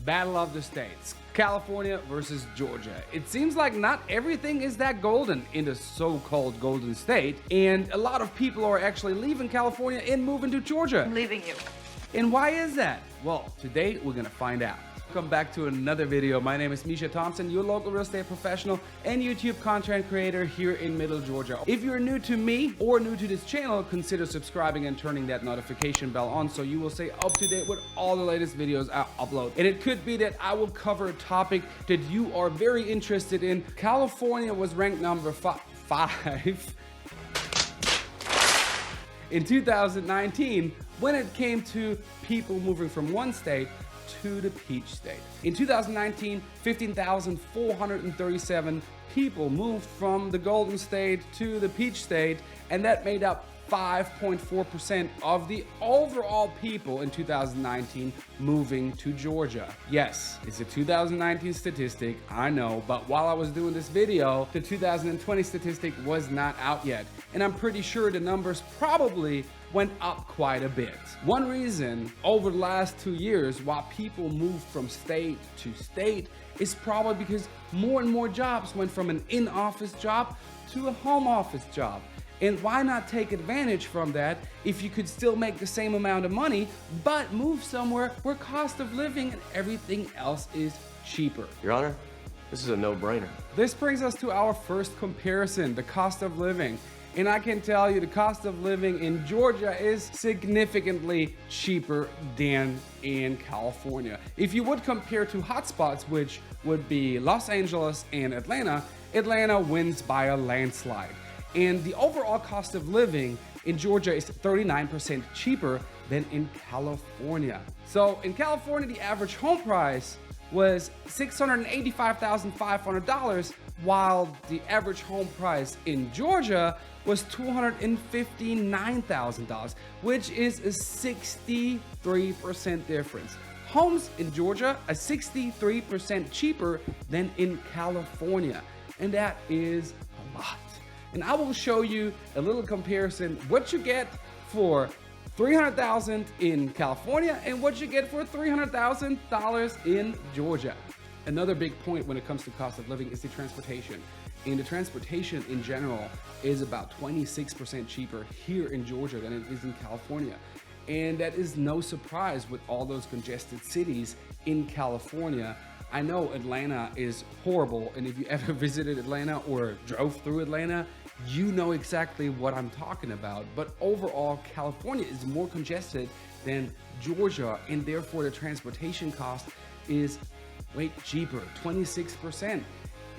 Battle of the states, California versus Georgia. It seems like not everything is that golden in the so-called Golden State, and a lot of people are actually leaving California and moving to Georgia. I'm leaving you. And why is that? Well, today we're gonna find out. Welcome back to another video. My name is Mischa Thompson, your local real estate professional and YouTube content creator here in Middle Georgia. If you're new to me or new to this channel, consider subscribing and turning that notification bell on so you will stay up to date with all the latest videos I upload. And it could be that I will cover a topic that you are very interested in. California was ranked number 5 in 2019 when it came to people moving from one state to the Peach State. In 2019, 15,437 people moved from the Golden State to the Peach State, and that made up 5.4% of the overall people in 2019 moving to Georgia. Yes, it's a 2019 statistic, I know, but while I was doing this video, the 2020 statistic was not out yet, and I'm pretty sure the numbers probably went up quite a bit. One reason over the last 2 years why people moved from state to state is probably because more and more jobs went from an in-office job to a home office job. And why not take advantage from that if you could still make the same amount of money, but move somewhere where cost of living and everything else is cheaper? Your Honor, this is a no-brainer. This brings us to our first comparison, the cost of living. And I can tell you the cost of living in Georgia is significantly cheaper than in California. If you would compare to hotspots, which would be Los Angeles and Atlanta, Atlanta wins by a landslide. And the overall cost of living in Georgia is 39% cheaper than in California. So in California, the average home price was $685,500, while the average home price in Georgia was $259,000, which is a 63% difference. Homes in Georgia are 63% cheaper than in California, and that is a lot. And I will show you a little comparison, what you get for $300,000 in California and what you get for $300,000 in Georgia. Another big point when it comes to cost of living is the transportation. And the transportation in general is about 26% cheaper here in Georgia than it is in California. And that is no surprise with all those congested cities in California. I know Atlanta is horrible, and if you ever visited Atlanta or drove through Atlanta, you know exactly what I'm talking about. But overall, California is more congested than Georgia, and therefore the transportation cost is way cheaper, 26%.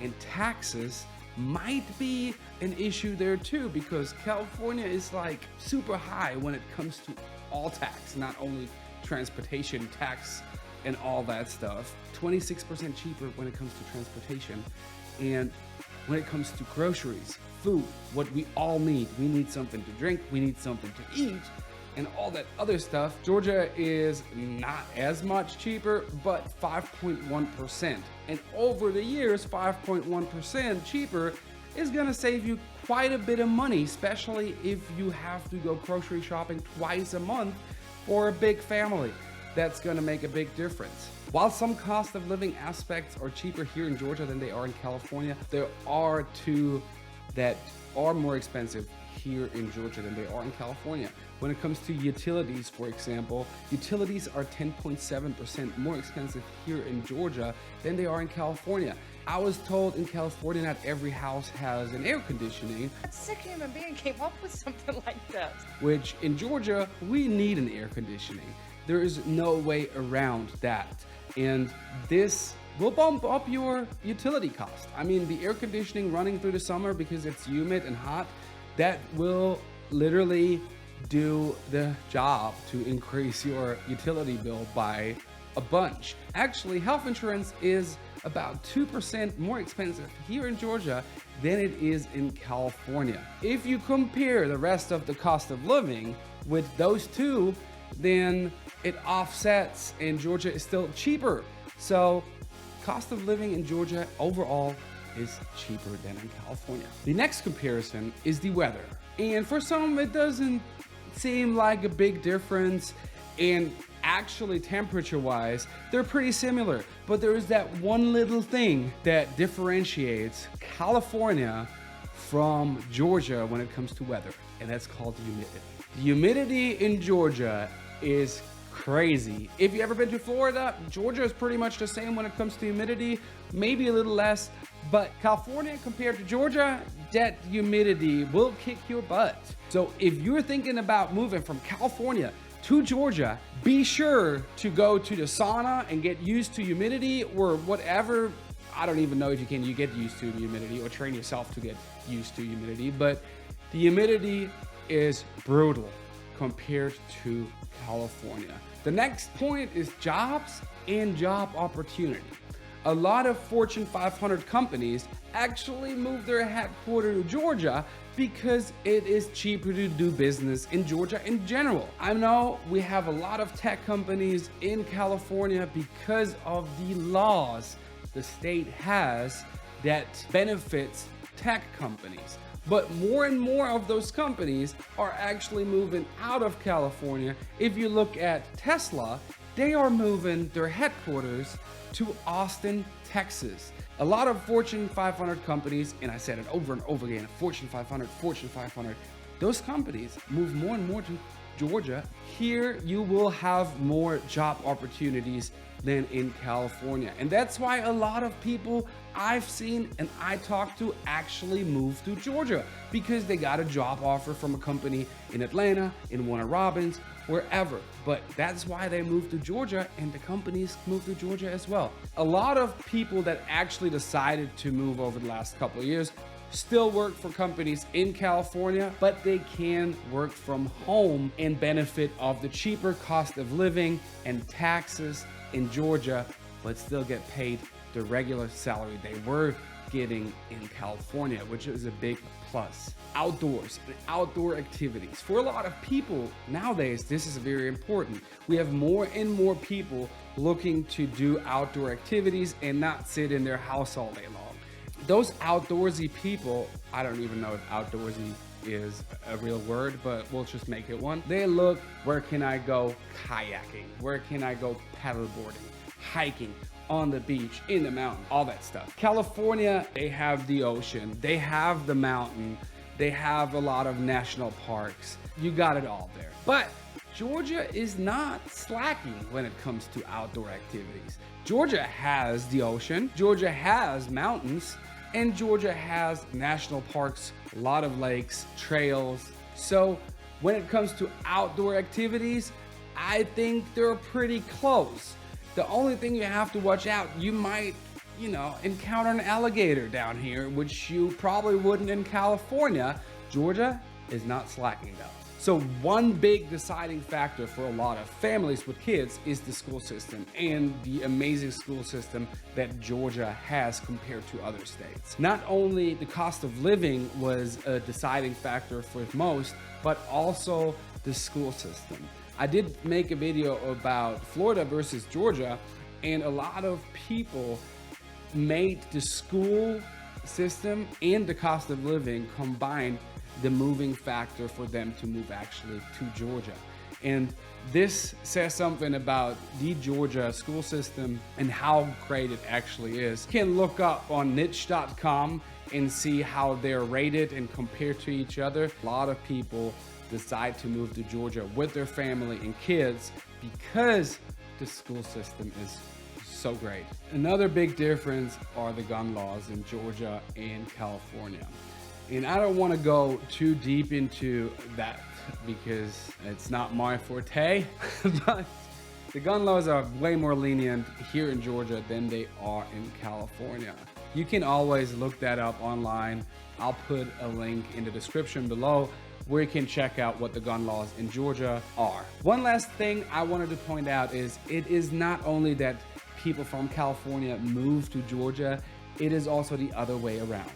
And taxes might be an issue there too, because California is like super high when it comes to all tax, not only transportation tax and all that stuff. 26% cheaper when it comes to transportation. And when it comes to groceries, food, what we all need. We need something to drink, we need something to eat, and all that other stuff. Georgia is not as much cheaper, but 5.1%. And over the years, 5.1% cheaper is gonna save you quite a bit of money, especially if you have to go grocery shopping twice a month for a big family. That's gonna make a big difference. While some cost of living aspects are cheaper here in Georgia than they are in California, there are two that are more expensive here in Georgia than they are in California. When it comes to utilities, for example, utilities are 10.7% more expensive here in Georgia than they are in California. I was told in California not every house has an air conditioning. What sick human being came up with something like this? Which in Georgia, we need an air conditioning. There is no way around that. And this will bump up your utility cost. I mean, the air conditioning running through the summer because it's humid and hot, that will literally do the job to increase your utility bill by a bunch. Actually, health insurance is about 2% more expensive here in Georgia than it is in California. If you compare the rest of the cost of living with those two, then it offsets and Georgia is still cheaper. So cost of living in Georgia overall is cheaper than in California. The next comparison is the weather. And for some, it doesn't seem like a big difference. And actually temperature-wise, they're pretty similar. But there is that one little thing that differentiates California from Georgia when it comes to weather, and that's called humidity. The humidity in Georgia is crazy. If you've ever been to Florida, Georgia is pretty much the same when it comes to humidity, maybe a little less, but California compared to Georgia, that humidity will kick your butt. So if you're thinking about moving from California to Georgia, be sure to go to the sauna and get used to humidity or whatever. I don't even know if you get used to the humidity or train yourself to get used to humidity, but the humidity is brutal compared to California. The next point is jobs and job opportunity. A lot of Fortune 500 companies actually move their headquarters to Georgia because it is cheaper to do business in Georgia in general. I know we have a lot of tech companies in California because of the laws the state has that benefits tech companies. But more and more of those companies are actually moving out of California. If you look at Tesla, they are moving their headquarters to Austin, Texas. A lot of Fortune 500 companies, and I said it over and over again, Fortune 500, those companies move more and more to Georgia. Here you will have more job opportunities than in California. And that's why a lot of people I've seen and I talked to actually moved to Georgia because they got a job offer from a company in Atlanta, in Warner Robins, wherever. But that's why they moved to Georgia, and the companies moved to Georgia as well. A lot of people that actually decided to move over the last couple of years still work for companies in California, but they can work from home and benefit of the cheaper cost of living and taxes in Georgia, but still get paid the regular salary they were getting in California, which is a big plus. Outdoors and outdoor activities. For a lot of people nowadays, this is very important. We have more and more people looking to do outdoor activities and not sit in their house all day long. Those outdoorsy people, I don't even know if outdoorsy is a real word, but we'll just make it one. They look, where can I go kayaking? Where can I go paddleboarding, hiking, on the beach, in the mountain, all that stuff. California, they have the ocean, they have the mountain, they have a lot of national parks. You got it all there. But Georgia is not slacking when it comes to outdoor activities. Georgia has the ocean, Georgia has mountains, and Georgia has national parks, a lot of lakes, trails. So when it comes to outdoor activities, I think they're pretty close. The only thing you have to watch out, you might, encounter an alligator down here, which you probably wouldn't in California. Georgia is not slacking though. So one big deciding factor for a lot of families with kids is the school system and the amazing school system that Georgia has compared to other states. Not only the cost of living was a deciding factor for most, but also the school system. I did make a video about Florida versus Georgia, and a lot of people made the school system and the cost of living combined the moving factor for them to move actually to Georgia. And this says something about the Georgia school system and how great it actually is. You can look up on niche.com and see how they're rated and compared to each other. A lot of people decide to move to Georgia with their family and kids because the school system is so great. Another big difference are the gun laws in Georgia and California. And I don't want to go too deep into that because it's not my forte, but the gun laws are way more lenient here in Georgia than they are in California. You can always look that up online. I'll put a link in the description below where you can check out what the gun laws in Georgia are. One last thing I wanted to point out is it is not only that people from California move to Georgia, it is also the other way around.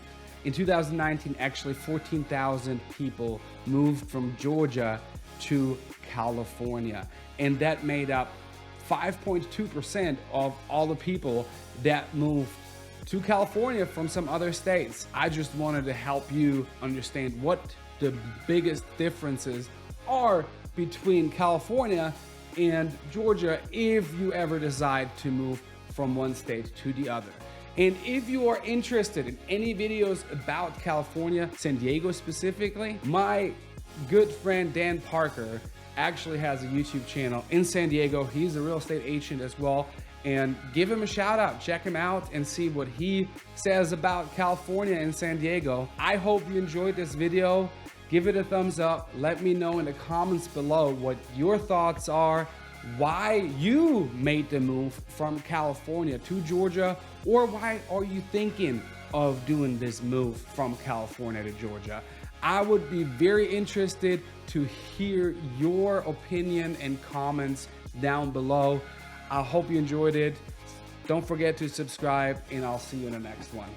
In 2019, actually 14,000 people moved from Georgia to California, and that made up 5.2% of all the people that moved to California from some other states. I just wanted to help you understand what the biggest differences are between California and Georgia if you ever decide to move from one state to the other. And if you are interested in any videos about California, San Diego specifically, my good friend Dan Parker actually has a YouTube channel in San Diego. He's a real estate agent as well. And give him a shout out, check him out and see what he says about California and San Diego. I hope you enjoyed this video. Give it a thumbs up. Let me know in the comments below what your thoughts are, why you made the move from California to Georgia, or why are you thinking of doing this move from California to Georgia. I would be very interested to hear your opinion and comments down below. I hope you enjoyed it. Don't forget to subscribe, and I'll see you in the next one.